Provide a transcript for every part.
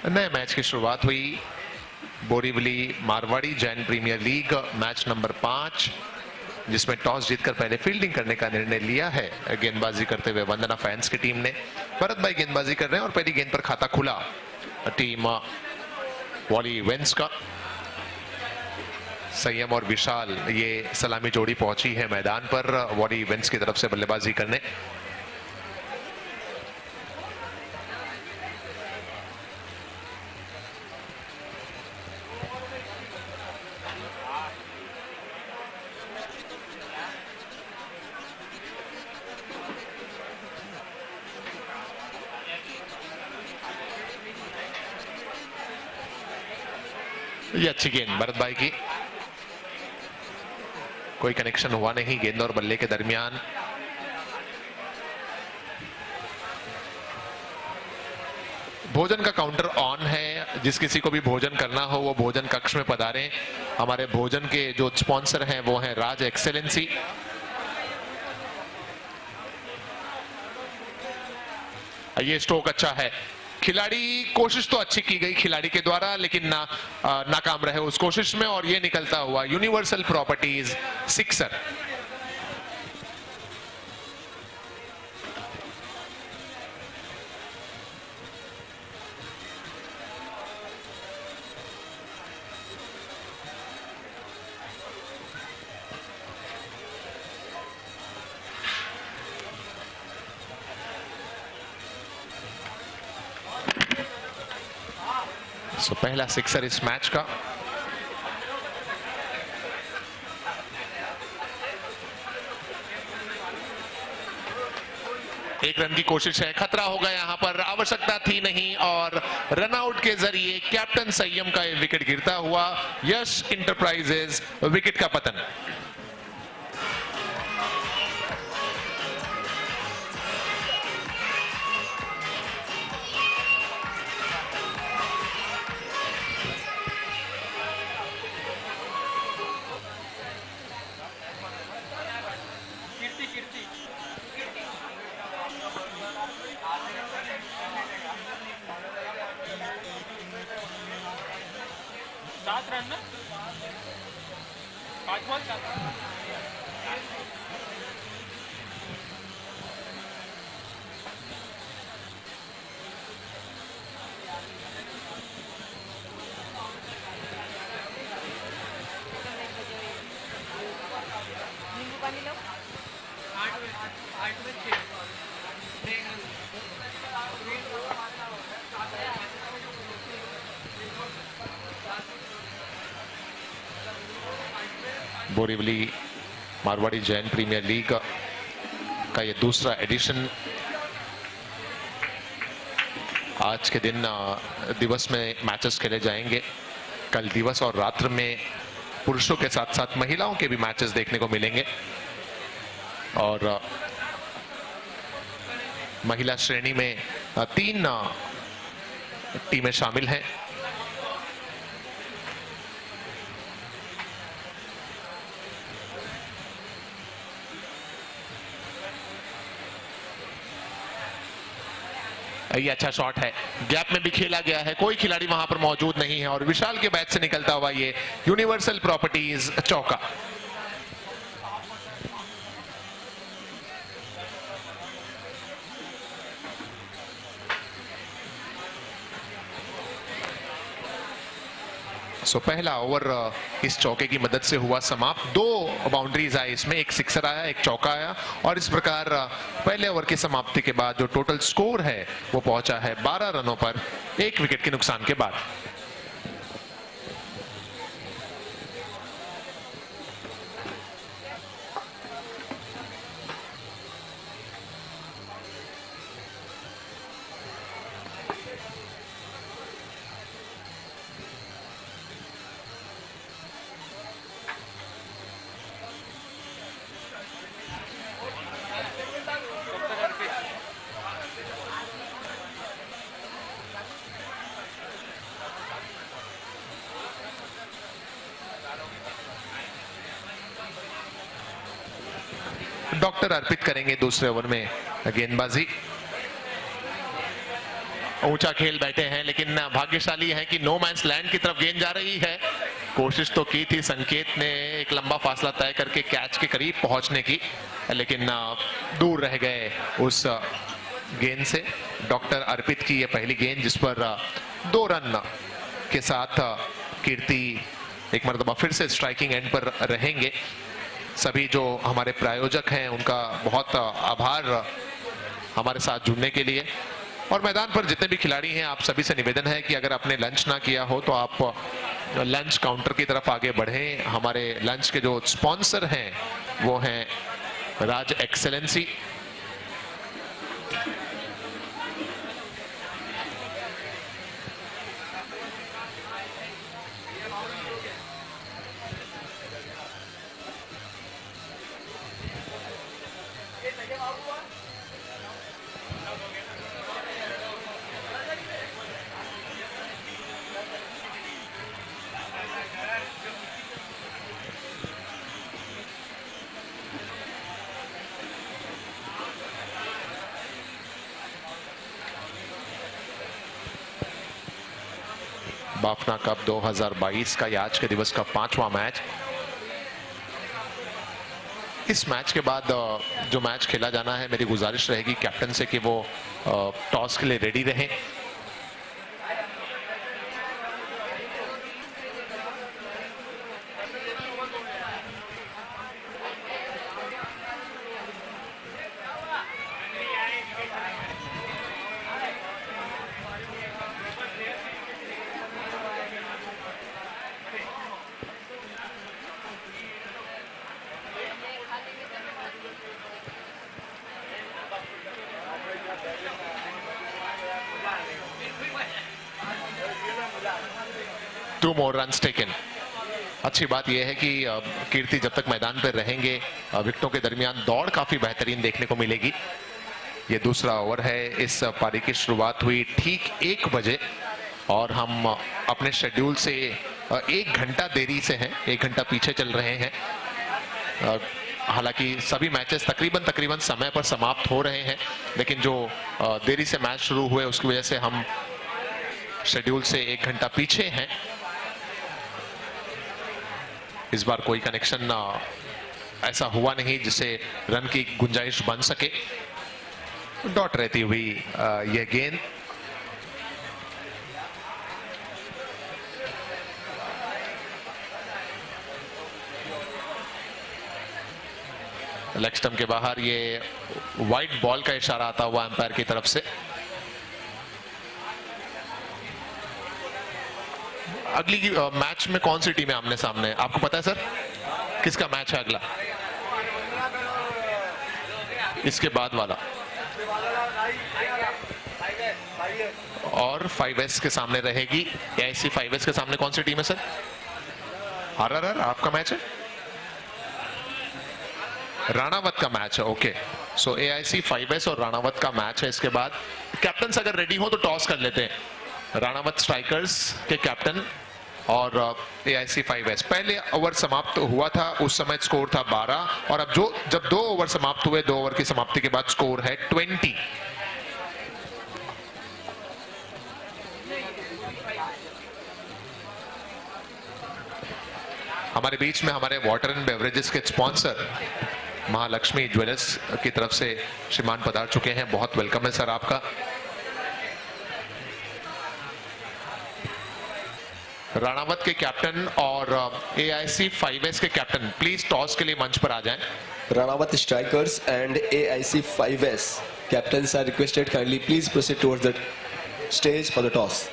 नए मैच की शुरुआत हुई Borivali Marwari Jain premier league match number 5, जिसमें टॉस जीतकर पहले फील्डिंग करने का निर्णय लिया है गेंदबाजी करते हुए वंदना फैंस की टीम ने। भरत भाई गेंदबाजी कर रहे हैं और पहली गेंद पर खाता खुला टीम वॉली वेंस का। संयम और विशाल ये सलामी जोड़ी पहुंची है मैदान पर वॉली वेंस की तरफ से बल्लेबाजी करने। ये अच्छी गेंद भरत भाई की, कोई कनेक्शन हुआ नहीं गेंद और बल्ले के दरमियान। भोजन का काउंटर ऑन है, जिस किसी को भी भोजन करना हो वो भोजन कक्ष में पधारें। हमारे भोजन के जो स्पॉन्सर हैं वो हैं राज एक्सेलेंसी। ये स्ट्रोक अच्छा है, खिलाड़ी कोशिश तो अच्छी की गई खिलाड़ी के द्वारा, लेकिन नाकाम रहे उस कोशिश में और ये निकलता हुआ यूनिवर्सल प्रॉपर्टीज सिक्सर। सो पहला सिक्सर इस मैच का। एक रन की कोशिश है, खतरा होगा यहां पर, आवश्यकता थी नहीं और रनआउट के जरिए कैप्टन संयम का विकेट गिरता हुआ यश इंटरप्राइजेज विकेट का पतन। बोरीवली मारवाड़ी जैन प्रीमियर लीग का ये दूसरा एडिशन। आज के दिन दिवस में मैचेस खेले जाएंगे। कल दिवस और रात्र में पुरुषों के साथ साथ महिलाओं के भी मैचेस देखने को मिलेंगे और महिला श्रेणी में 3 टीमें शामिल हैं। ये अच्छा शॉट है, गैप में भी खेला गया है, कोई खिलाड़ी वहां पर मौजूद नहीं है और विशाल के बैट से निकलता हुआ ये यूनिवर्सल प्रॉपर्टीज चौका। सो पहला ओवर इस चौके की मदद से हुआ समाप्त। 2 बाउंड्रीज आए इसमें, एक सिक्सर आया, एक चौका आया और इस प्रकार पहले ओवर की समाप्ति के बाद जो टोटल स्कोर है वो पहुंचा है 12 रनों पर 1 विकेट के नुकसान के बाद। डॉक्टर अर्पित करेंगे दूसरे ओवर में गेंदबाजी ऊंचा खेल बैठे हैं, लेकिन भाग्यशाली है कि नो मैंस लैंड की तरफ गेंद जा रही है। कोशिश तो की थी संकेत ने एक लंबा फासला तय करके कैच के करीब पहुंचने की, लेकिन दूर रह गए उस गेंद से। डॉक्टर अर्पित की ये पहली गेंद जिस पर 2 रन के साथ कीर्ति एक मरतबा फिर से स्ट्राइकिंग एंड पर रहेंगे। सभी जो हमारे प्रायोजक हैं उनका बहुत आभार हमारे साथ जुड़ने के लिए। और मैदान पर जितने भी खिलाड़ी हैं, आप सभी से निवेदन है कि अगर आपने लंच ना किया हो तो आप लंच काउंटर की तरफ आगे बढ़ें। हमारे लंच के जो स्पॉन्सर हैं वो हैं राज एक्सेलेंसी, बाफना कप 2022 का आज के दिवस का 5वां मैच। इस मैच के बाद जो मैच खेला जाना है, मेरी गुजारिश रहेगी कैप्टन से कि वो टॉस के लिए रेडी रहें। Two more runs taken. अच्छी बात यह है कि कीर्ति जब तक मैदान पर रहेंगे विकेटों के दरमियान दौड़ काफी बेहतरीन देखने को मिलेगी। ये दूसरा ओवर है। इस पारी की शुरुआत हुई ठीक 1 बजे और हम अपने शेड्यूल से 1 घंटा देरी से हैं, 1 घंटा पीछे चल रहे हैं। हालांकि सभी मैचेस तकरीबन समय पर समाप्त हो रहे हैं, लेकिन जो देरी से मैच शुरू हुए उसकी वजह से हम शेड्यूल से 1 घंटा पीछे हैं। इस बार कोई कनेक्शन ऐसा हुआ नहीं जिससे रन की गुंजाइश बन सके। डॉट रहती हुई यह गेंद लेग स्टंप के बाहर। ये वाइड बॉल का इशारा आता हुआ अंपायर की तरफ से। अगली मैच में कौन सी टीमें आमने सामने आपको पता है सर? किसका मैच है अगला? इसके बाद वाला और 5S के सामने रहेगी। AIC 5S के सामने कौन सी टीम है सर? RRR आपका मैच है? राणावत का मैच है। ओके, सो AIC 5S और राणावत का मैच है। इसके बाद कैप्टन अगर रेडी हो तो टॉस कर लेते हैं। राणावत स्ट्राइकर्स के कैप्टन और AIC 5S। पहले ओवर समाप्त हुआ था, उस समय स्कोर था 12 और अब जब 2 ओवर समाप्त हुए, 2 ओवर की समाप्ति के बाद स्कोर है 20। हमारे बीच में हमारे वाटर एंड बेवरेजेस के स्पॉन्सर महालक्ष्मी ज्वेलर्स की तरफ से श्रीमान पधार चुके हैं। बहुत वेलकम है सर आपका। राणावत के कैप्टन और AIC 5S के कैप्टन प्लीज टॉस के लिए मंच पर आ जाएं। Ranawat strikers and AIC 5S captains are requested kindly please proceed towards the stage for the toss.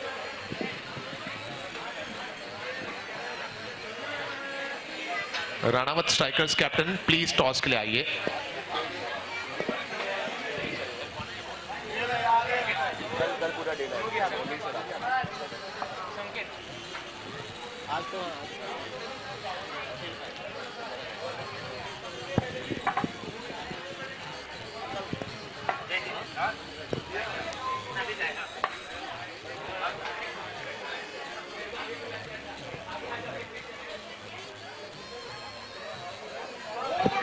Ranawat strikers captain please toss के लिए आइए।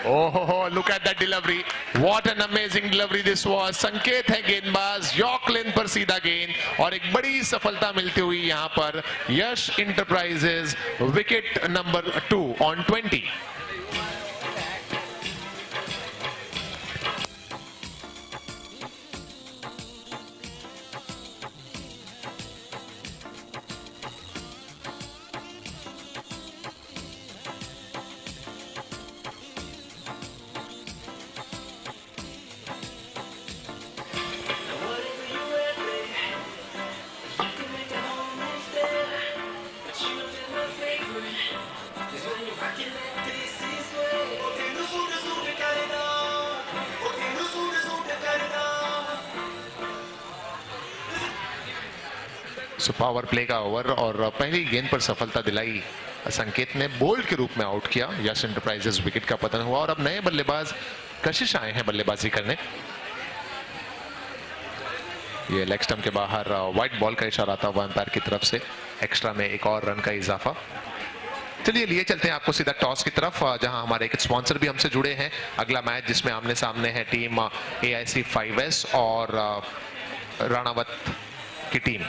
Oh, look at that delivery. What an amazing delivery this was. संकेत है गेंदबाज, York length पर सीधा गेंद और एक बड़ी सफलता मिलती हुई यहां पर Yash enterprises wicket number 2 on 20. So power play का ओवर और पहली गेंद पर सफलता दिलाई संकेत ने, बोल्ड के रूप में आउट किया. यश एंटरप्राइजेस विकेट का पतन हुआ और अब नए बल्लेबाज कशिश आए हैं बल्लेबाजी करने. ये लेग स्टंप के बाहर व्हाइट बॉल का इशारा था अंपायर की तरफ से. एक्स्ट्रा में एक और रन का इजाफा. चलिए लिए चलते हैं आपको सीधा टॉस की तरफ, जहां हमारे एक स्पॉन्सर भी हमसे जुड़े हैं. अगला मैच जिसमें आमने सामने है टीम AIC 5S और राणावत की टीम.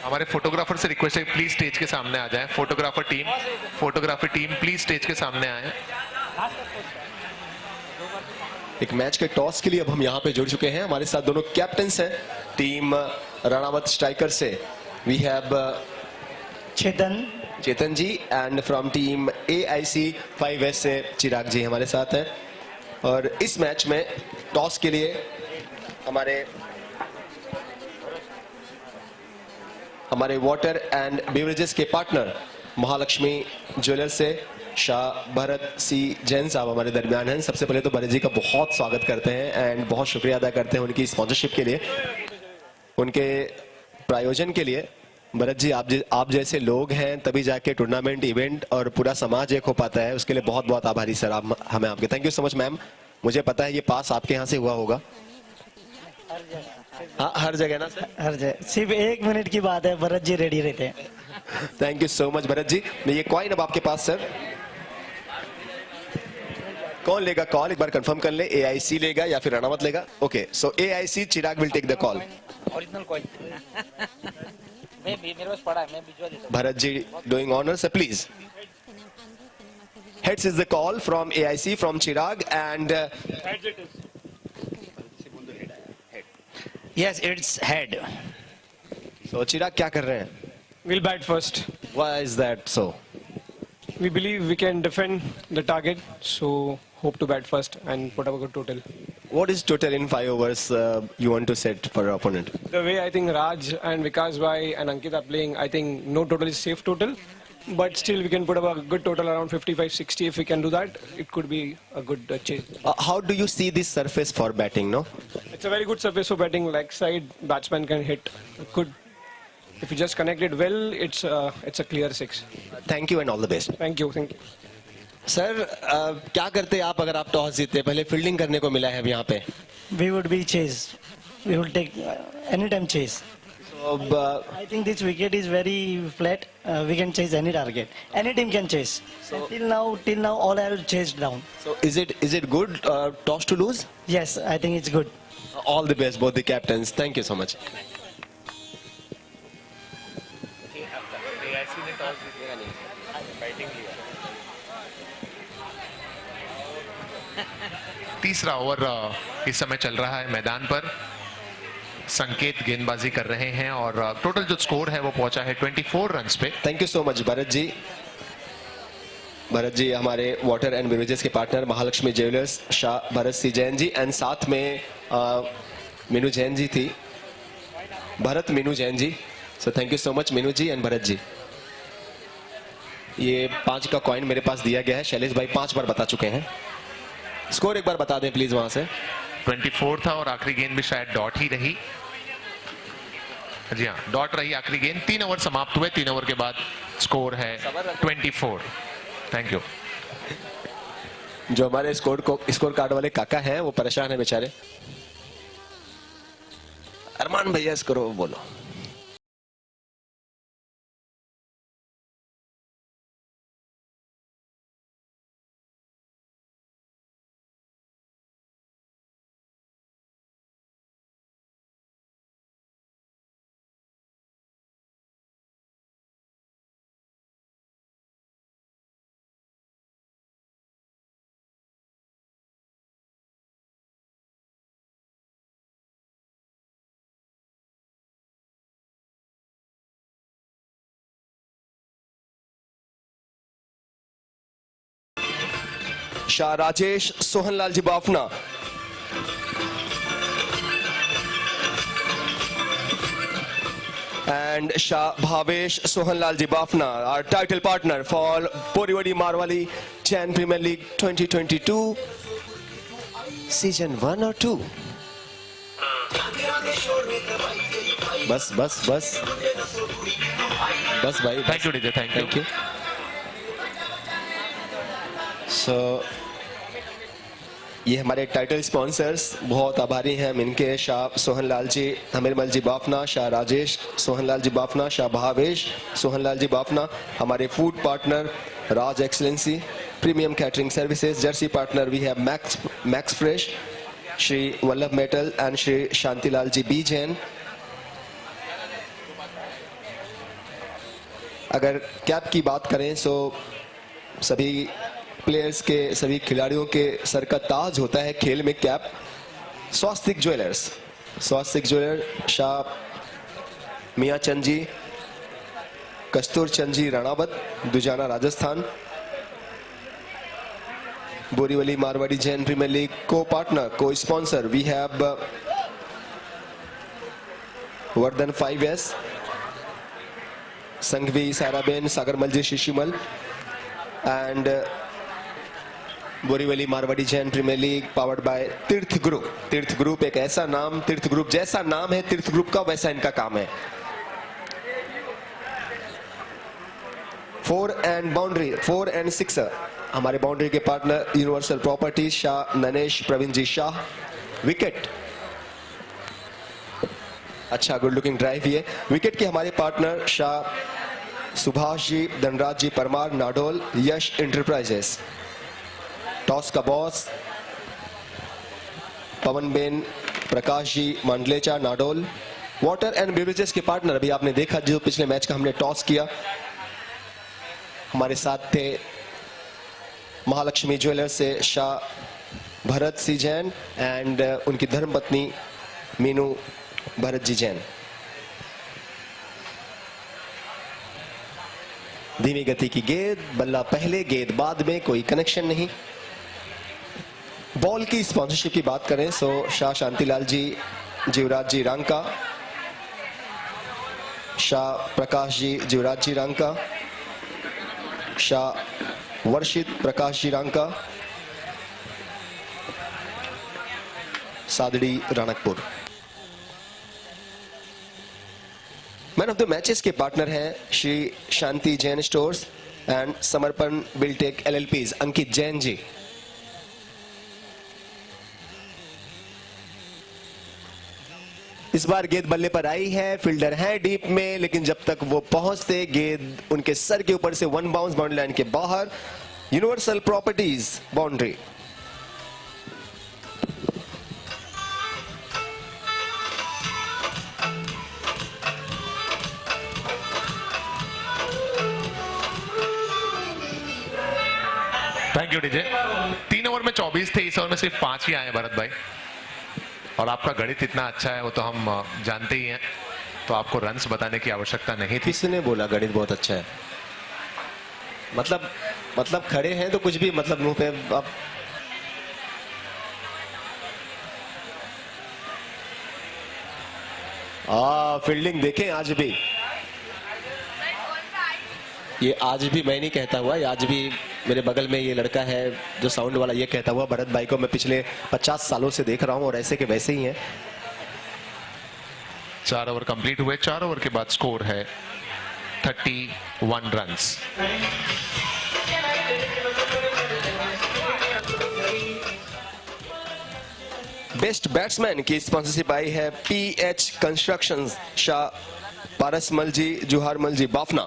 हमारे फोटोग्राफर से रिक्वेस्ट है प्लीज स्टेज के सामने आ जाएं. फोटोग्राफी टीम प्लीज स्टेज के सामने आए. एक मैच के टॉस के लिए अब हम यहाँ पे जुड़ चुके हैं. हमारे साथ दोनों कैप्टन्स हैं टीम राणावत स्ट्राइकर से. We have Chetan ji and from team AIC 5S से चिराग जी हमारे साथ हैं. और इस मैच में टॉस के लिए हमारे वाटर एंड बेवरेजेस के पार्टनर महालक्ष्मी ज्वेलर्स से शाह भरत सी जैन साहब हमारे दरमियान हैं. सबसे पहले तो भरत जी का बहुत स्वागत करते हैं एंड बहुत शुक्रिया अदा करते हैं उनकी स्पॉन्सरशिप के लिए, उनके प्रायोजन के लिए. भरत जी आप जैसे लोग हैं तभी जाके टूर्नामेंट इवेंट और पूरा समाज एक हो पाता है. उसके लिए बहुत बहुत आभारी सर आप हमें आपके. Thank you so much ma'am. मुझे पता है ये पास आपके यहाँ से हुआ होगा. हाँ हर जगह ना सर, हर जगह. सिर्फ 1 मिनट की बात है, भरत जी रेडी रहते हैं. Thank you so much Bharat ji. ये कॉइन अब आपके पास सर. कौन लेगा कॉल एक बार कंफर्म कर ले. AIC लेगा या फिर राणावत लेगा. Okay so AIC Chirag will take the call. Original coin मेरे पास पड़ा है, मैं भिजवा देता हूं. Bharat ji doing honour sir please. Heads is the call from AIC from Chirag and Yes, it's head. so Chirag क्या कर रहे हैं? We'll bat first. Why is that so? We believe we can defend the target, so hope to bat first and put up a good total. What is total in 5 overs you want to set for your opponent? The way I think Raj and Vikas Bhai and Ankit are playing, I think no total is safe total. But still we can put up a good total around 55-60. If we can do that, it could be a good chase. How do you see this surface for batting, no? It's a very good surface for batting. Leg side, batsman can hit good. If you just connect it well, it's a clear 6. Thank you and all the best. Thank you, thank you. Sir क्या करते आप अगर आप toss जीतते? पहले fielding करने को मिला है अब यहाँ पे. We would be chase. We would take anytime chase. So, I think this wicket is very flat. We can chase any target. Any team can chase. So- And till now, all have chased down. so is it good toss to lose? Yes, I think it's good. All the best both the captains. Thank you so much. तीसरा over इस समय चल रहा है मैदान पर. संकेत गेंदबाजी कर रहे हैं और टोटल जो स्कोर है वो पहुंचा है 24 रन्स पे. Thank you so much Bharat ji. Bharat ji हमारे वाटर एंड बेवरेजेस के partner Mahalaxmi jewellers Shah Bharat C Jain ji and साथ में मीनू जैन जी थी. Bharat Meenu Jain ji. So thank you so much Meenu ji and Bharat ji. ये 5 का कॉइन मेरे पास दिया गया है. शैलेश भाई 5 बार बता चुके हैं. स्कोर एक बार बता दें प्लीज वहां से. 24 था और आखिरी गेंद भी शायद डॉट ही रही. जी हाँ, डॉट रही आखिरी गेंद. 3 ओवर समाप्त हुए. 3 ओवर के बाद स्कोर है 24. Thank you. जो हमारे स्कोर कार्ड वाले काका हैं वो परेशान है बेचारे। अरमान भैया करो बोलो। Shah Rajesh Sohanlal ji Bafna, and Shah Bhavesh Sohanlal ji Bafna, our title partner for Borivali Marwali Jain Premier League 2022 season 1 or 2. बस बस बस बस भाई। Thank you DJ, thank you. So ये हमारे टाइटल स्पॉन्सर्स, बहुत आभारी हैं हम इनके। शाह सोहनलाल जी हमीरमल जी बाफना, शाह राजेश सोहनलाल जी बाफना, शाह भावेश सोहनलाल जी बाफना। हमारे food partner Raj excellency premium catering services. Jersey partner we have Max Fresh, Shri Vallabh metal and Shri Shantilal ji B Jain. अगर कैप की बात करें सो सभी प्लेयर्स के, सभी खिलाड़ियों के सर का ताज होता है खेल में cap. Swastik jewellers, Swastik jeweller Shah Mian Chand ji, Kastur Chand ji Ranawat, Dujana Rajasthan. Borivali Marwari Jain premier league को partner, co sponsor we have Vardhan 5S, Sanghvi Saraben, Sagarmal ji Shishimal and Borivali Marwari Jain premier league powered by Tirth group. Tirth group एक ऐसा नाम, तीर्थ ग्रुप जैसा नाम है तीर्थ ग्रुप का, वैसा इनका काम है। 4 and 6 हमारे बाउंड्री के partner universal properties, Shah Nanesh Pravin ji Shah. Wicket अच्छा गुड लुकिंग ड्राइव ये। विकेट के हमारे partner Shah Subhash ji Dhanraj ji Parmar Nadol, Yash enterprises. Toss का boss Pawan ben Prakash ji Mandlecha Nadol. Water and beverages के पार्टनर अभी आपने देखा जो पिछले मैच का हमने टॉस किया, हमारे साथ थे महालक्ष्मी ज्वेलर्स से शाह भरत सी जैन एंड उनकी धर्मपत्नी मीनू भरत जी जैन। धीमी गति की गेंद, बल्ला पहले गेंद बाद में, कोई कनेक्शन नहीं। बॉल की स्पॉन्सरशिप की बात करें so Shah Shantilal ji Jivraj ji Ranka, Shah Prakash ji Jivraj ji Ranka, Shah Varshit Prakash ji Ranka, Sadri Ranakpur. Man of the matches के पार्टनर हैं Shri Shanti Jain stores and Samarpan Biltech LLPs Ankit Jain ji. इस बार गेंद बल्ले पर आई है, फील्डर है डीप में, लेकिन जब तक वो पहुंचते गेंद उनके सर के ऊपर से 1 बाउंस बाउंड्री लाइन के बाहर। Universal properties boundary. Thank you DJ. 3 over में 24 थे, इस ओवर में सिर्फ 5 ही आए भरत भाई, और आपका गणित इतना अच्छा है वो तो हम जानते ही हैं, तो आपको रन्स बताने की आवश्यकता नहीं थी। किसने बोला गणित बहुत अच्छा है? मतलब खड़े हैं तो कुछ भी मतलब मुंह पे आप फील्डिंग देखें आज भी, ये आज भी मैं नहीं कहता हुआ, ये आज भी मेरे बगल में ये लड़का है जो साउंड वाला, ये कहता हुआ भरत भाई को मैं पिछले 50 सालों से देख रहा हूं और ऐसे के वैसे ही हैं। 4 ओवर कंप्लीट हुए। 4 ओवर के बाद स्कोर है 31 रन्स। बेस्ट बैट्समैन की स्पॉन्सरशिप आई है PH कंस्ट्रक्शंस, शाह पारसमल जी, जुहारमल जी, बाफना।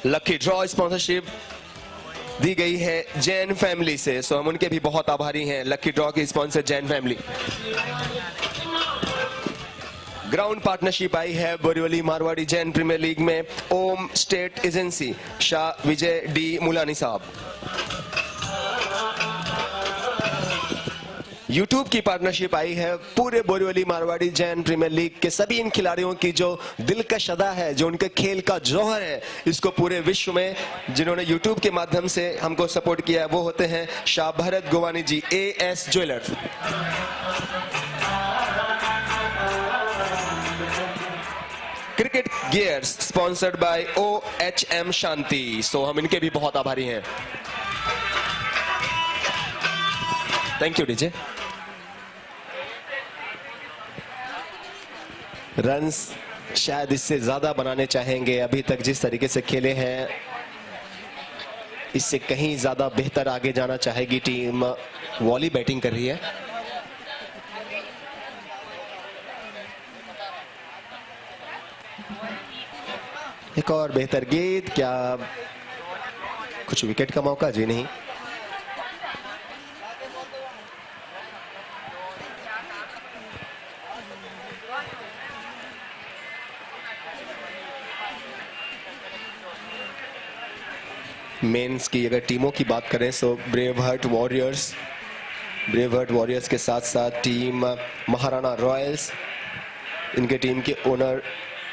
लकी ड्रॉ स्पॉन्सरशिप दी गई है जैन फैमिली से, सो हम उनके भी बहुत आभारी हैं। लकी ड्रॉ की sponsor Jain family. Ground partnership आई है बोरीवली मारवाड़ी जैन प्रीमियर लीग में Om state agency, Shah Vijay D Mulani sahab. YouTube की पार्टनरशिप आई है पूरे बोरीवली मारवाड़ी जैन प्रीमियर लीग के सभी इन खिलाड़ियों की जो दिलकश अदा है, जो उनके खेल का जौहर है, इसको पूरे विश्व में जिन्होंने यूट्यूब के माध्यम से हमको सपोर्ट किया है, वो होते हैं शाह भरत गोवानी जी, AS jewellers. Cricket gears sponsored by OHM शांति, सो हम इनके भी बहुत आभारी हैं। Thank you DJ. रन्स शायद इससे ज्यादा बनाने चाहेंगे, अभी तक जिस तरीके से खेले हैं इससे कहीं ज्यादा बेहतर आगे जाना चाहेगी टीम। वॉली बैटिंग कर रही है। एक और बेहतर गेंद, क्या कुछ विकेट का मौका? जी नहीं। मेंस की अगर टीमों की बात करें तो ब्रेव हार्ट वॉरियर्स के साथ साथ टीम महाराणा रॉयल्स, इनके टीम के ओनर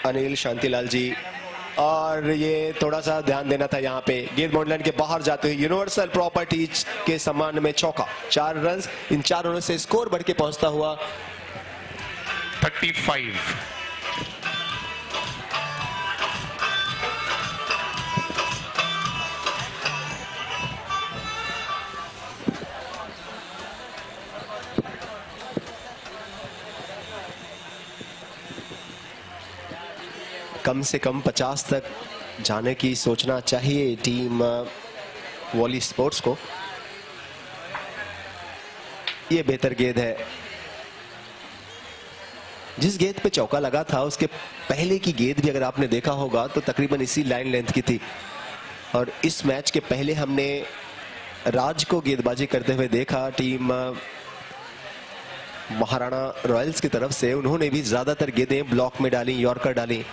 अनिल शांतिलाल जी। और ये थोड़ा सा ध्यान देना था यहाँ पे, गेंद बाउंड्री के बाहर जाते हुए यूनिवर्सल प्रॉपर्टीज के सम्मान में चौका। 4 रन, इन 4 रनों से स्कोर बढ़ के पहुंचता हुआ 35। कम से कम 50 तक जाने की सोचना चाहिए टीम वॉली स्पोर्ट्स को। ये बेहतर गेंद है। जिस गेंद पे चौका लगा था उसके पहले की गेंद भी अगर आपने देखा होगा तो तकरीबन इसी लाइन लेंथ की थी। और इस मैच के पहले हमने राज को गेंदबाजी करते हुए देखा टीम महाराणा रॉयल्स की तरफ से। उन्होंने भी ज्यादातर गेंदें ब्लॉक में डाली, यॉर्कर डाली।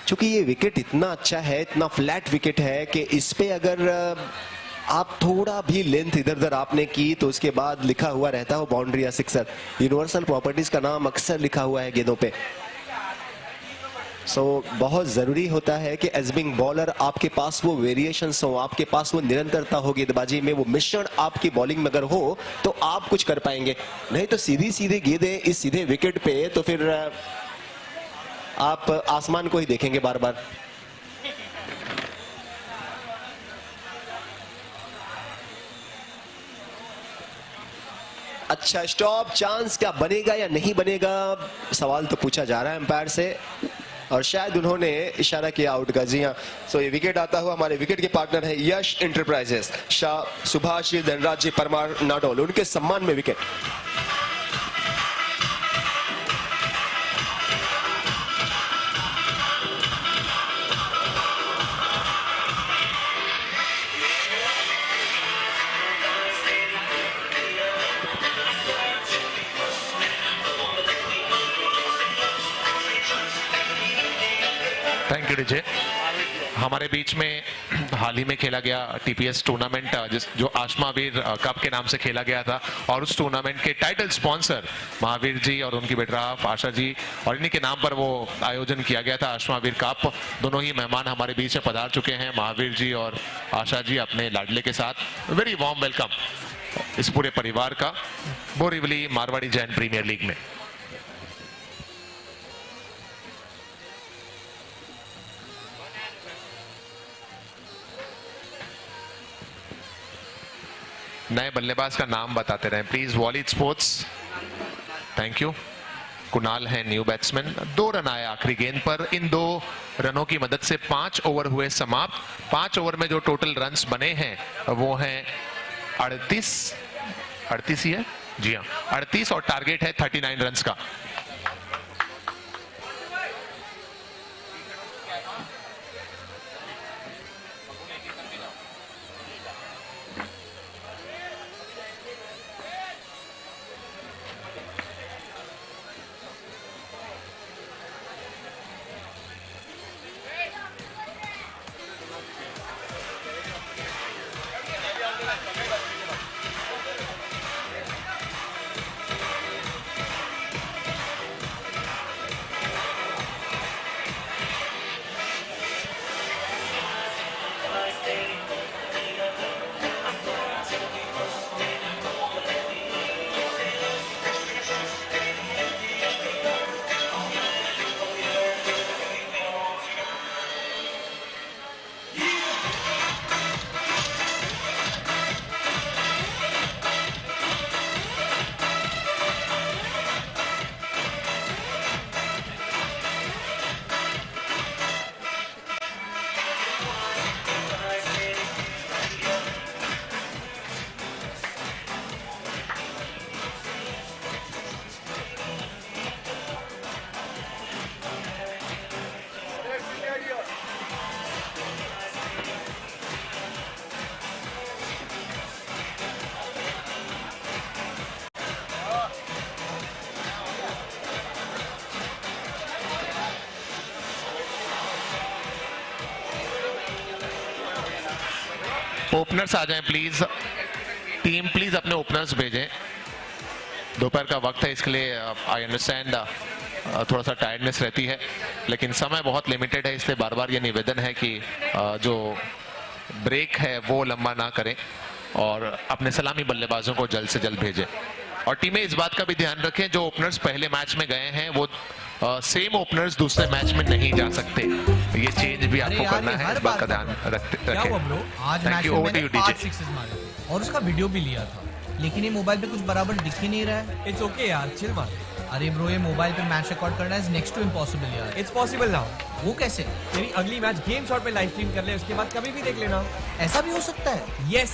चूंकि ये विकेट इतना अच्छा है, इतना फ्लैट विकेट है कि इस पे अगर आप थोड़ा भी लेंथ इधर उधर आपने की तो उसके बाद लिखा हुआ रहता है वो बाउंड्री या सिक्सर। यूनिवर्सल प्रॉपर्टीज का नाम अक्सर लिखा हुआ है गेंदों पे। सो बहुत जरूरी होता है कि एज बिंग बॉलर आपके पास वो वेरिएशंस हो, आपके पास वो निरंतरता हो गेंदबाजी में, वो मिश्रण आपकी बॉलिंग में अगर हो तो आप कुछ कर पाएंगे। नहीं तो सीधी सीधी गेंदें इस सीधे विकेट पे तो फिर आप आसमान को ही देखेंगे बार बार। अच्छा स्टॉप, चांस क्या बनेगा या नहीं बनेगा, सवाल तो पूछा जा रहा है अंपायर से और शायद उन्होंने इशारा किया आउट का। जी हाँ, सो ये विकेट आता हुआ हमारे विकेट के पार्टनर है यश एंटरप्राइजेस, शाह सुभाष जी, धनराज जी परमार नाडोल, उनके सम्मान में विकेट। Thank you DJ. हमारे बीच में हाल ही में खेला गया TPS टूर्नामेंट जो आशमावीर कप के नाम से खेला गया था और उस टूर्नामेंट के टाइटल स्पॉन्सर महावीर जी और उनकी बेटराफ आशा जी और इन्हीं के नाम पर वो आयोजन किया गया था आशमावीर कप। दोनों ही मेहमान हमारे बीच में पधार चुके हैं, महावीर जी और आशा जी अपने लाडले के साथ। वेरी वार्म वेलकम इस पूरे परिवार का बोरीवली मारवाड़ी जैन प्रीमियर लीग में। नए बल्लेबाज का नाम बताते रहें please. Volley sports, thank you. Kunal है न्यू बैट्समैन। 2 रन आए आखिरी गेंद पर। इन 2 रनों की मदद से 5 ओवर हुए समाप्त। 5 ओवर में जो टोटल रन्स बने हैं वो हैं 38 ही है, जी हाँ 38, और टारगेट है 39 रन्स का। ओपनर्स आ जाएं प्लीज, टीम प्लीज अपने ओपनर्स भेजें। दोपहर का वक्त है, इसके लिए आई अंडरस्टैंड थोड़ा सा टायर्डनेस रहती है, लेकिन समय बहुत लिमिटेड है, इसलिए बार बार ये निवेदन है कि जो ब्रेक है वो लंबा ना करें और अपने सलामी बल्लेबाजों को जल्द से जल्द भेजें। और टीमें इस बात का भी ध्यान रखें, जो ओपनर्स पहले मैच में गए हैं वो सेम ओपनर्स दूसरे मैच में नहीं जा सकते। ये चेंज भी आपको करना है, इस बात का ध्यान रखें। आज मैच में मैंने 5 सिक्सेस मारे थे और उसका वीडियो भी लिया था, लेकिन ये मोबाइल पे कुछ बराबर दिख ही नहीं रहा है। इट्स ओके यार, चिल मार। अरे ब्रो, ये मोबाइल पे मैच रिकॉर्ड करना इज नेक्स्ट टू इम्पॉसिबल यार। It's possible now. वो कैसे? तेरी अगली मैच गेम शॉट पे लाइव स्ट्रीम कर ले, उसके बाद कभी भी देख लेना। ऐसा भी हो सकता है? Yes,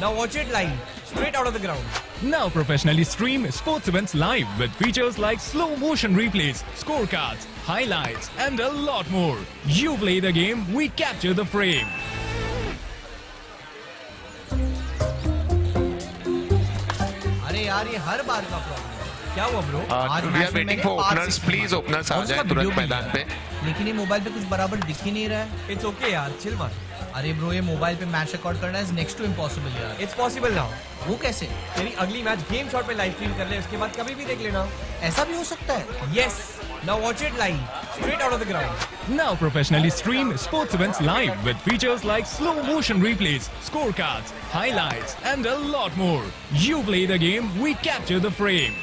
now watch it live straight out of the ground. Now professionally stream sports events live with features like slow motion replays, scorecards, highlights and a lot more. You play the game, we capture the frame. अरे यार, ये हर बार का problem है। क्या हुआ bro? We are waiting for openers, please openers आ जाएं तुरंत मैदान पे। लेकिन ये मोबाइल पे कुछ बराबर दिख ही नहीं रहा है। इट्स ओके यार, चिल मार। अरे ब्रो, ये मोबाइल पे मैच रिकॉर्ड करना इज नेक्स्ट टू इम्पॉसिबल यार। It's possible now. वो कैसे? तेरी अगली मैच गेम शॉट पे लाइव स्ट्रीम कर ले, उसके बाद कभी भी देख लेना। ऐसा भी हो सकता है? Yes, now watch it live straight out of the ground. Now professionally stream sports events live with features like slow motion replays, scorecards, highlights and a lot more. You play the game, we capture the frame.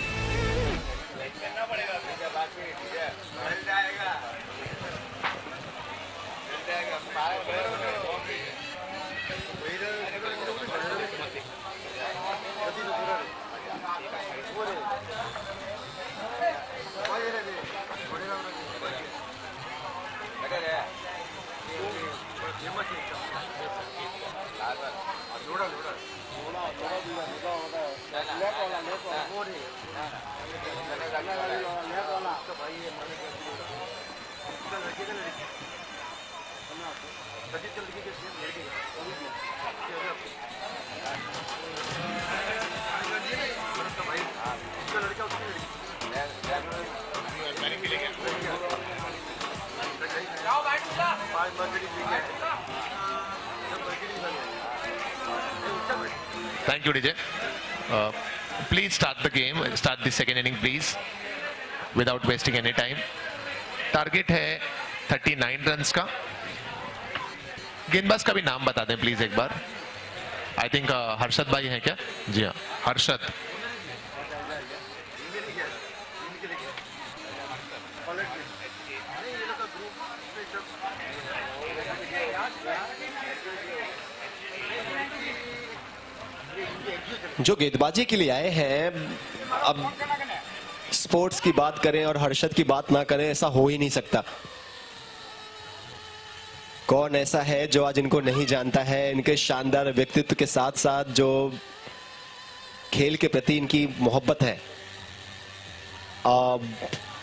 Thank you, DJ. Please start the game. Start the second inning, please, without wasting any time. Target है 39 runs का। गेंदबाज का भी नाम बता दें please एक बार। I think Harshad भाई हैं क्या? जी हाँ, हर्षद। जो गेंदबाजी के लिए आए हैं, अब स्पोर्ट्स की बात करें और हर्षद की बात ना करें, ऐसा हो ही नहीं सकता। कौन ऐसा है जो आज इनको नहीं जानता है? इनके शानदार व्यक्तित्व के साथ साथ जो खेल के प्रति इनकी मोहब्बत है,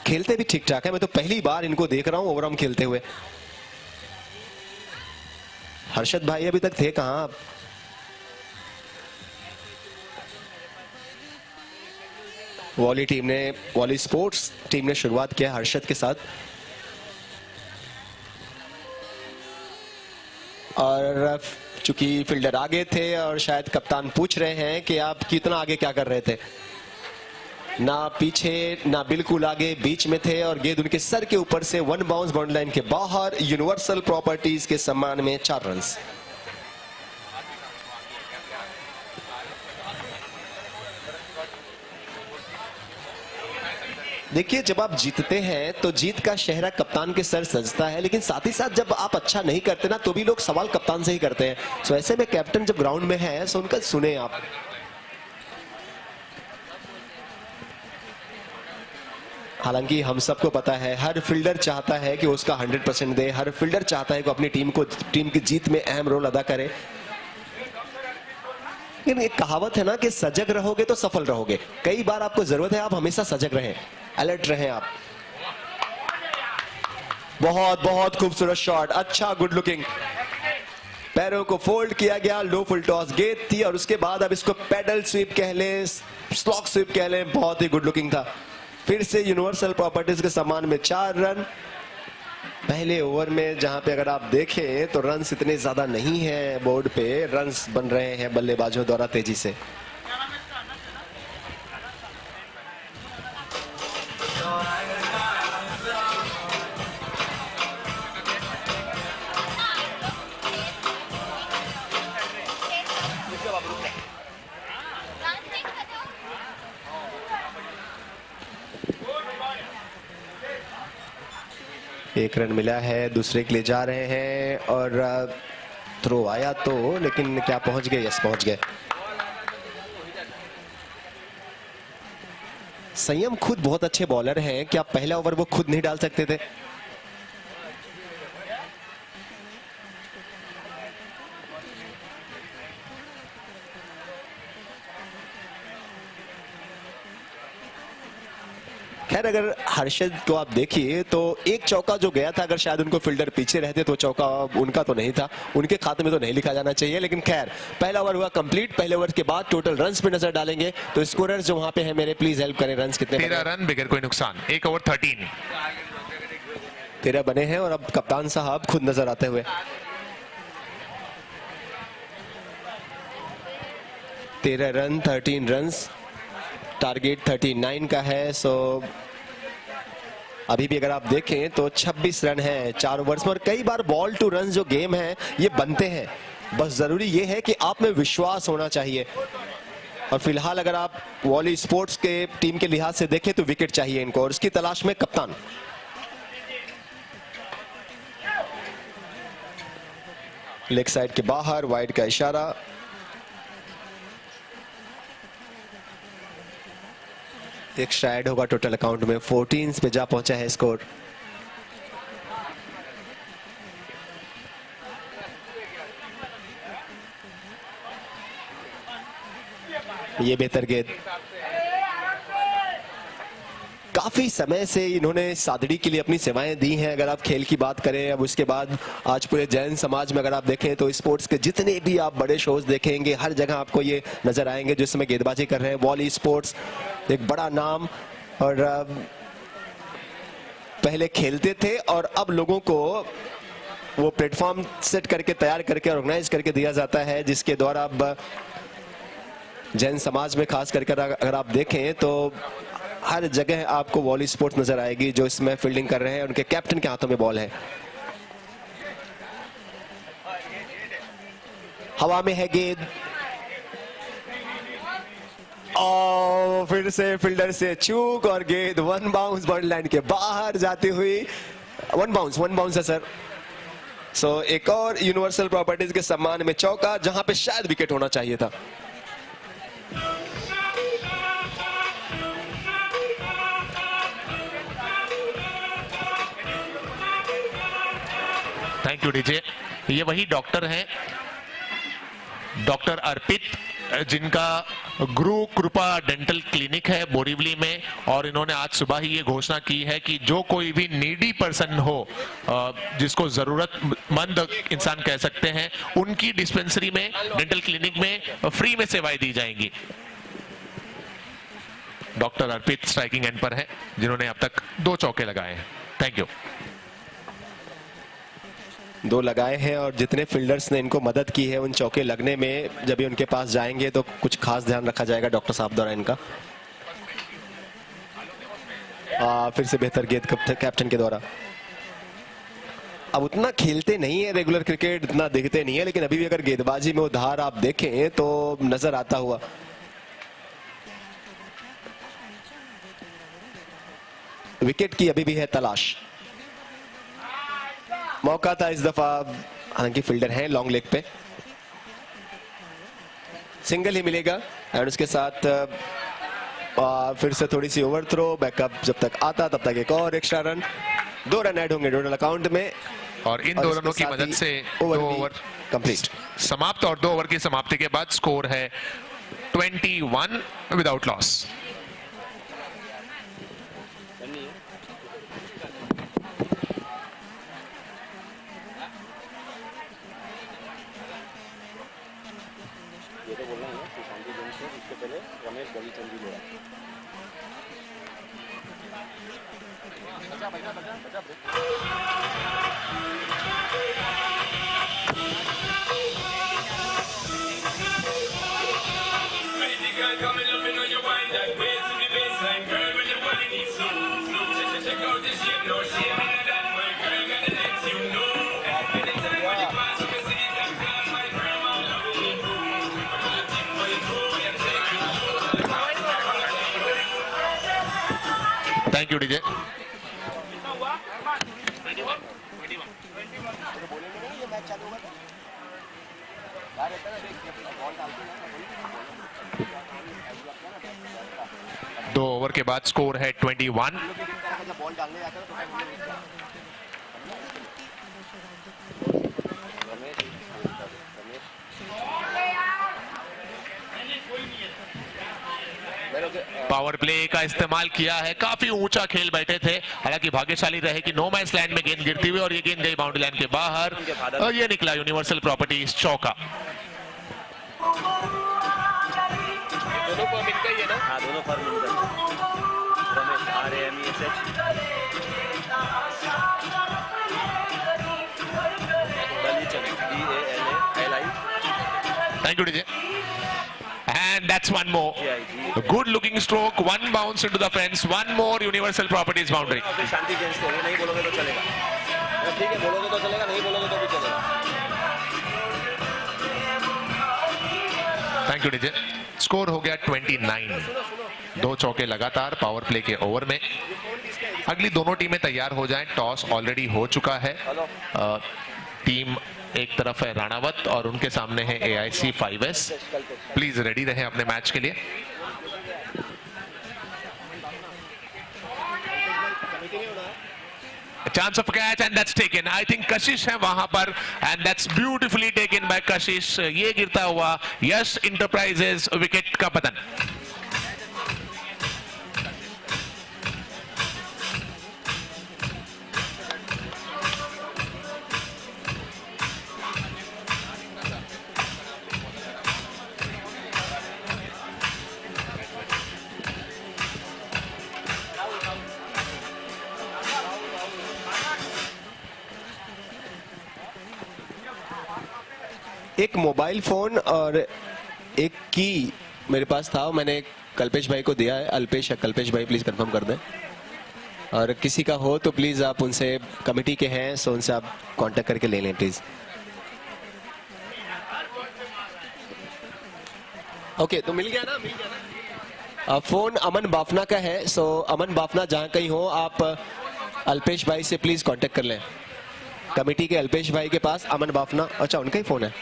खेलते भी ठीक ठाक है। मैं तो पहली बार इनको देख रहा हूं ओवरआर्म खेलते हुए। हर्षद भाई अभी तक थे कहां आप? वॉली स्पोर्ट्स टीम ने शुरुआत किया हर्षद के साथ, और चूंकि फील्डर आगे थे और शायद कप्तान पूछ रहे हैं कि आप कितना आगे क्या कर रहे थे, ना पीछे ना बिल्कुल आगे, बीच में थे और गेंद उनके सर के ऊपर से वन बाउंस बाउंड्री लाइन के बाहर। यूनिवर्सल प्रॉपर्टीज के सम्मान में 4 रन। देखिए, जब आप जीतते हैं तो जीत का चेहरा कप्तान के सर सजता है, लेकिन साथ ही साथ जब आप अच्छा नहीं करते ना तो भी लोग सवाल कप्तान से ही करते हैं। सो ऐसे में कैप्टन जब ग्राउंड में है तो उनका सुने आप। हालांकि हम सबको पता है हर फील्डर चाहता है कि उसका 100% दे, हर फील्डर चाहता है कि अपनी टीम की जीत में अहम रोल अदा करे। लेकिन एक कहावत है ना कि सजग रहोगे तो सफल रहोगे। कई बार आपको जरूरत है आप हमेशा सजग रहें, अलर्ट रहें आप। बहुत बहुत खूबसूरत शॉट, अच्छा गुड लुकिंग। पैरों को फोल्ड किया गया, लो फुल टॉस गेंद थी और उसके बाद अब इसको पैडल स्वीप कह लें, स्लॉक स्वीप कह लें, बहुत ही गुड लुकिंग था। फिर से यूनिवर्सल प्रॉपर्टीज के सम्मान में 4 रन। पहले ओवर में जहां पे अगर आप देखें तो रन्स इतने ज्यादा नहीं है, बोर्ड पे रन्स बन रहे हैं बल्लेबाजों द्वारा तेजी से। एक रन मिला है, दूसरे के लिए जा रहे हैं और थ्रो आया तो, लेकिन क्या पहुंच गए? यस, पहुंच गए। संयम खुद बहुत अच्छे बॉलर हैं, क्या पहला ओवर वो खुद नहीं डाल सकते थे? खैर, अगर हर्षद को आप देखिए तो एक चौका जो गया था, अगर शायद उनको फील्डर पीछे रहते तो चौका उनका तो नहीं था, उनके खाते में तो नहीं लिखा जाना चाहिए। लेकिन खैर, पहला ओवर हुआ कंप्लीट। पहले ओवर के बाद टोटल रन्स पे नजर डालेंगे तो स्कोरर्स जो वहां पे है मेरे, प्लीज हेल्प करें। रन्स कितने? 13 रन बगैर कोई नुकसान, 1 ओवर 13। 13 बने हैं और अब कप्तान साहब खुद नजर आते हुए। 13 रन, 13 रन, टारगेट 39 का है। सो अभी भी अगर आप देखें तो 26 रन है 4 ओवर्स में, और कई बार बॉल टू रन जो गेम है ये बनते हैं। बस जरूरी ये है कि आप में विश्वास होना चाहिए। और फिलहाल अगर आप वॉली स्पोर्ट्स के टीम के लिहाज से देखें तो विकेट चाहिए इनको, और उसकी तलाश में कप्तान। लेग साइड के बाहर, वाइड का इशारा। एक शायद होगा टोटल अकाउंट में, 14 पे जा पहुंचा है स्कोर। ये बेहतर गेंद। काफी समय से इन्होंने सादड़ी के लिए अपनी सेवाएं दी हैं। अगर आप खेल की बात करें, अब उसके बाद आज पूरे जैन समाज में अगर आप देखें तो स्पोर्ट्स के जितने भी आप बड़े शोज देखेंगे, हर जगह आपको ये नजर आएंगे जो इसमें गेंदबाजी कर रहे हैं। वॉली स्पोर्ट्स एक बड़ा नाम, और पहले खेलते थे और अब लोगों को वो प्लेटफॉर्म सेट करके, तैयार करके, ऑर्गेनाइज करके दिया जाता है, जिसके द्वारा अब जैन समाज में खास करके अगर आप देखें तो हर जगह आपको वॉली स्पोर्ट्स नजर आएगी। जो इसमें फील्डिंग कर रहे हैं उनके कैप्टन के हाथों में बॉल है। हवा में है गेंद और फिर से फील्डर से चूक और गेंद वन बाउंस बाउंड्री लाइन के बाहर जाती हुई। वन बाउंस है सर। सो एक और यूनिवर्सल प्रॉपर्टीज के सम्मान में चौका, जहां पे शायद विकेट होना चाहिए था। Thank you DJ. ये वही डॉक्टर हैं, डॉक्टर अर्पित, जिनका गुरु कृपा डेंटल क्लिनिक है बोरीवली में, और इन्होंने आज सुबह ही ये घोषणा की है कि जो कोई भी नीडी पर्सन हो, जिसको जरूरतमंद इंसान कह सकते हैं, उनकी डिस्पेंसरी में, डेंटल क्लिनिक में फ्री में सेवाएं दी जाएंगी। डॉक्टर अर्पित स्ट्राइकिंग एंड पर है, जिन्होंने अब तक 2 चौके लगाए हैं। Thank you. 2 लगाए हैं, और जितने फील्डर्स ने इनको मदद की है उन चौके लगने में, जब भी उनके पास जाएंगे तो कुछ खास ध्यान रखा जाएगा डॉक्टर साहब द्वारा इनका। फिर से बेहतर गेंद कैप्टन के द्वारा। अब उतना खेलते नहीं है रेगुलर क्रिकेट, इतना दिखते नहीं है, लेकिन अभी भी अगर गेंदबाजी में उधार आप देखें तो नजर आता हुआ। विकेट की अभी भी है तलाश। मौका था इस दफा, हालांकि फील्डर हैं लॉन्ग लेग पे, सिंगल ही मिलेगा। और उसके साथ फिर से थोड़ी सी ओवर थ्रो, बैकअप जब तक आता तब तक एक और एक्स्ट्रा रन, 2 रन ऐड होंगे टोटल अकाउंट में, और इन 2 रनों की मदद से 2 ओवर कंप्लीट समाप्त, और 2 ओवर की समाप्ति के बाद स्कोर है 21 without loss. Thank you DJ. दो ओवर के बाद स्कोर है 21। पावर प्ले का इस्तेमाल किया है, काफी ऊंचा खेल बैठे थे, हालांकि भाग्यशाली रहे कि नो मैच लैंड में गेंद गिरती हुई और ये गेंद गई बाउंड्री लाइन के बाहर, और ये निकला यूनिवर्सल प्रॉपर्टीज चौका। दोनों को मिल गई है ना? हाँ, दोनों फॉर्म मिल गए। Ramesh RAMESH DALI। Thank you DJ. And that's one more. Good looking stroke, one bounce into the fence, one more universal properties boundary. Shanti change को, ये नहीं बोलोगे तो चलेगा। ठीक है, बोलोगे तो चलेगा, नहीं बोलोगे तो भी चलेगा। Thank you DJ. स्कोर हो गया 29। 2 चौके लगातार पावर प्ले के ओवर में। अगली दोनों टीमें तैयार हो जाएं, टॉस ऑलरेडी हो चुका है। टीम एक तरफ है राणावत और उनके सामने है AIC 5S। प्लीज रेडी रहें अपने मैच के लिए। Chance of catch and that's taken. I think कशिश है वहां पर, and that's beautifully taken by कशिश। ये गिरता हुआ यश इंटरप्राइजेज विकेट का पतन। एक मोबाइल फोन और एक की मेरे पास था, मैंने कल्पेश भाई को दिया है। अल्पेश या कल्पेश भाई प्लीज कंफर्म कर दें, और किसी का हो तो प्लीज आप उनसे, कमेटी के हैं सो उनसे आप कांटेक्ट करके ले लें प्लीज। ओके, तो मिल गया ना? मिल गया ना? फोन अमन बाफना का है, सो अमन बाफना जहां कहीं हो आप अल्पेश भाई से प्लीज कांटेक्ट कर लें। कमेटी के अल्पेश भाई के पास अमन बाफना, अच्छा उनका ही फोन है।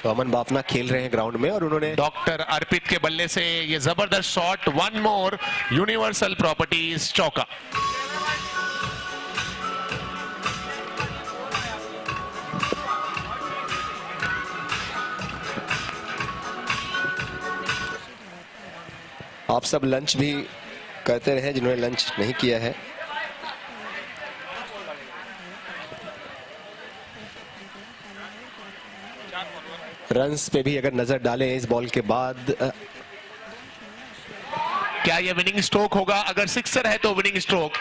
तो अमन बाफना खेल रहे हैं ग्राउंड में और उन्होंने डॉक्टर अर्पित के बल्ले से ये जबरदस्त shot, one more universal properties चौका। आप सब लंच भी करते रहे जिन्होंने लंच नहीं किया है। रन्स पे भी अगर नजर डालें इस बॉल के बाद, क्या ये विनिंग स्ट्रोक होगा? अगर सिक्सर है तो विनिंग स्ट्रोक।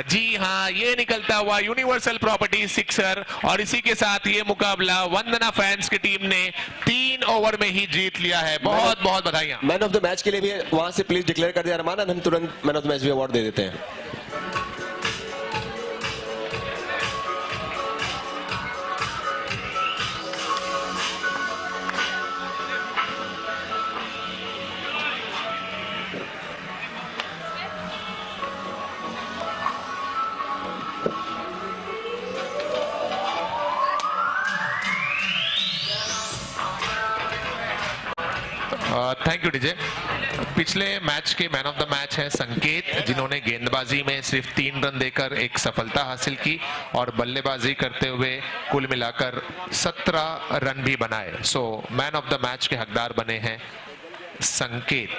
जी हाँ, ये निकलता हुआ यूनिवर्सल प्रॉपर्टी सिक्सर, और इसी के साथ ये मुकाबला वंदना फैंस की टीम ने 3 ओवर में ही जीत लिया है। बहुत बहुत बधाइयां। मैन ऑफ द मैच के लिए भी वहां से प्लीज डिक्लेयर कर दिया अरमान, हम तुरंत मैन ऑफ द मैच भी अवार्ड दे देते हैं। Thank you DJ. पिछले मैच के मैन ऑफ द मैच है संकेत, जिन्होंने गेंदबाजी में सिर्फ 3 रन देकर एक सफलता हासिल की और बल्लेबाजी करते हुए कुल मिलाकर 17 रन भी बनाए। So man of the match के हकदार बने हैं संकेत।